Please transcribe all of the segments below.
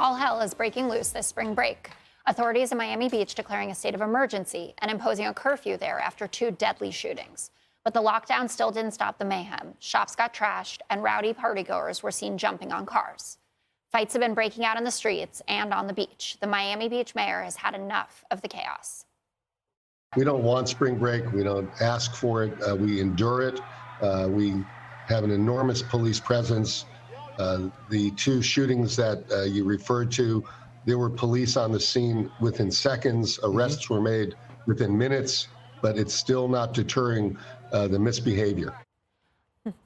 All hell is breaking loose this spring break. Authorities in Miami Beach declaring a state of emergency and imposing a curfew there after 2 deadly shootings. But the lockdown still didn't stop the mayhem. Shops got trashed and rowdy partygoers were seen jumping on cars. Fights have been breaking out in the streets and on the beach. The Miami Beach mayor has had enough of the chaos. We don't want spring break. We don't ask for it. We endure it. We have an enormous police presence. The 2 shootings that you referred to, there were police on the scene within seconds. Arrests were made within minutes, but it's still not deterring the misbehavior.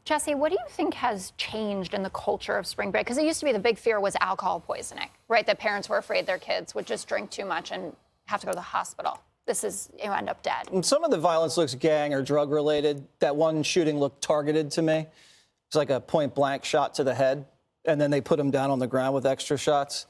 Jesse, what do you think has changed in the culture of spring break? Because it used to be the big fear was alcohol poisoning, right? That parents were afraid their kids would just drink too much and have to go to the hospital. This is, you end up dead. And some of the violence looks gang or drug related. That one shooting looked targeted to me. It's like a point blank shot to the head, and then they put him down on the ground with extra shots.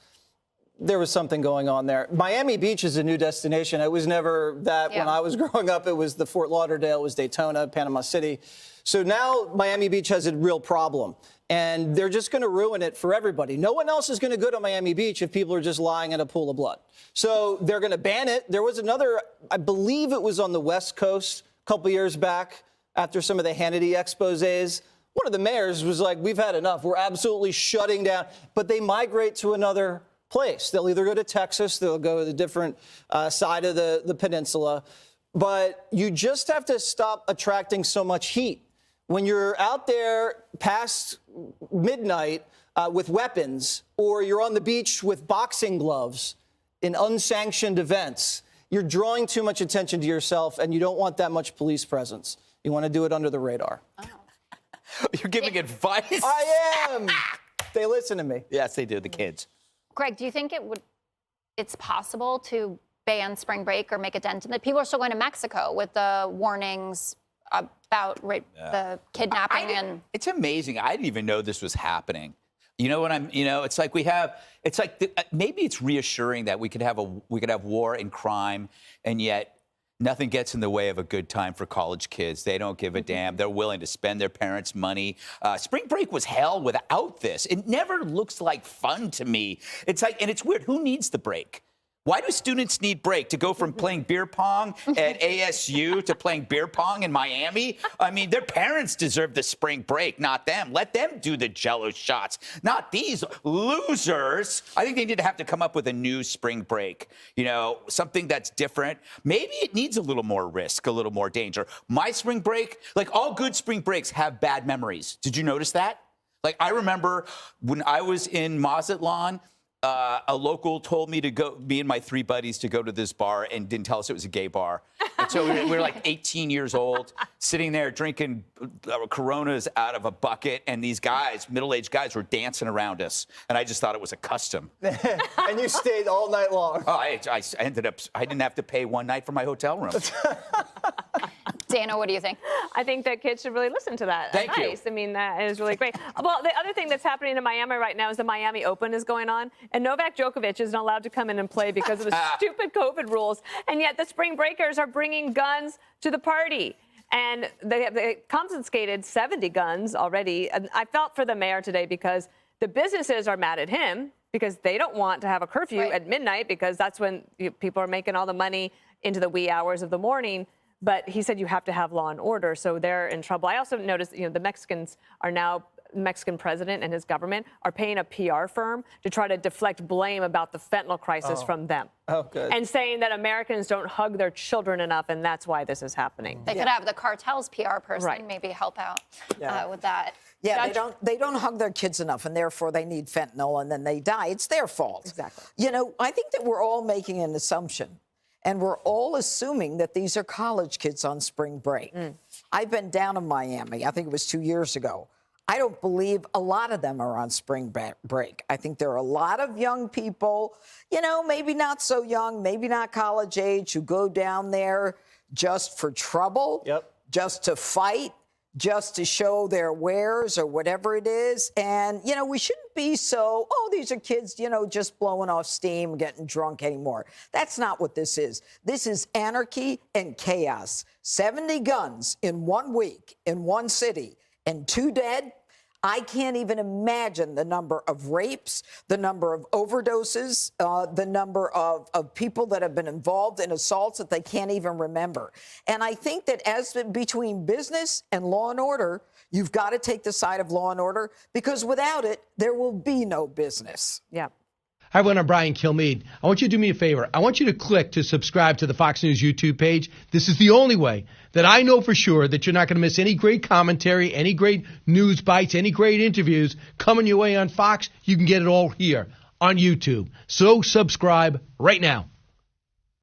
There was something going on there. Miami Beach is a new destination. It was never that when I was growing up. It was the Fort Lauderdale, it was Daytona, Panama City. So now Miami Beach has a real problem, and they're just going to ruin it for everybody. No one else is going to go to Miami Beach if people are just lying in a pool of blood. So they're going to ban it. There was another, I believe it was on the West Coast a couple years back after some of the Hannity exposés. One of the mayors was like, we've had enough. We're absolutely shutting down. But they migrate to another place. They'll either go to Texas, they'll go to the different side of the peninsula. But you just have to stop attracting so much heat. When you're out there past midnight with weapons, or you're on the beach with boxing gloves in unsanctioned events, you're drawing too much attention to yourself, and you don't want that much police presence. You want to do it under the radar. Oh. You're giving advice? I am. They listen to me. Yes, they do, the kids. Greg, do you think it's possible to ban spring break or make a dent in it? People are still going to Mexico with the warnings about the kidnapping It's amazing. I didn't even know this was happening. You know what it's like maybe it's reassuring that we could have war and crime, and yet nothing gets in the way of a good time for college kids. They don't give a damn. They're willing to spend their parents' money. Spring break was hell without this. It never looks like fun to me. It's like, and it's weird. Who needs the break? Why do students need break to go from playing beer pong at ASU to playing beer pong in Miami? I mean, their parents deserve the spring break, not them. Let them do the Jell-O shots, not these losers. I think they need to have to come up with a new spring break, something that's different. Maybe it needs a little more risk, a little more danger. My spring break, like all good spring breaks, have bad memories. Did you notice that? Like, I remember when I was in Mazatlan, a local told me to go, me and my 3 buddies, to go to this bar, and didn't tell us it was a gay bar. And so we were like 18 years old, sitting there drinking Coronas out of a bucket, and these guys, middle-aged guys, were dancing around us. And I just thought it was a custom. And you stayed all night long. Oh, I didn't have to pay one night for my hotel room. Dana, what do you think? I think that kids should really listen to that. Thank you. I mean, that is really great. Well, the other thing that's happening in Miami right now is the Miami Open is going on, and Novak Djokovic isn't allowed to come in and play because of the stupid COVID rules, and yet the spring breakers are bringing guns to the party. And they confiscated 70 guns already. And I felt for the mayor today because the businesses are mad at him because they don't want to have a curfew at midnight, because that's when people are making all the money into the wee hours of the morning. But he said you have to have law and order, so they're in trouble. I also noticed, the Mexicans are now, Mexican president and his government are paying a PR firm to try to deflect blame about the fentanyl crisis from them. Oh, good. And saying that Americans don't hug their children enough, and that's why this is happening. They could have the cartel's PR person maybe help out with that. Yeah, Judge? they don't hug their kids enough, and therefore they need fentanyl, and then they die. It's their fault. Exactly. I think that we're all making an assumption. And we're all assuming that these are college kids on spring break. I've been down in Miami. I think it was 2 years ago. I don't believe a lot of them are on spring break. I think there are a lot of young people, maybe not so young, maybe not college age, who go down there just for trouble, just to fight, just to show their wares or whatever it is. And, we shouldn't be so, these are kids, just blowing off steam, getting drunk anymore. That's not what this is. This is anarchy and chaos. 70 guns in 1 week in one city and 2 dead. I can't even imagine the number of rapes, the number of overdoses, the number of people that have been involved in assaults that they can't even remember. And I think that as between business and law and order, you've got to take the side of law and order, because without it, there will be no business. Yeah. Hi, everyone. I'm Brian Kilmeade. I want you to do me a favor. I want you to click to subscribe to the Fox News YouTube page. This is the only way that I know for sure that you're not going to miss any great commentary, any great news bites, any great interviews coming your way on Fox. You can get it all here on YouTube. So subscribe right now.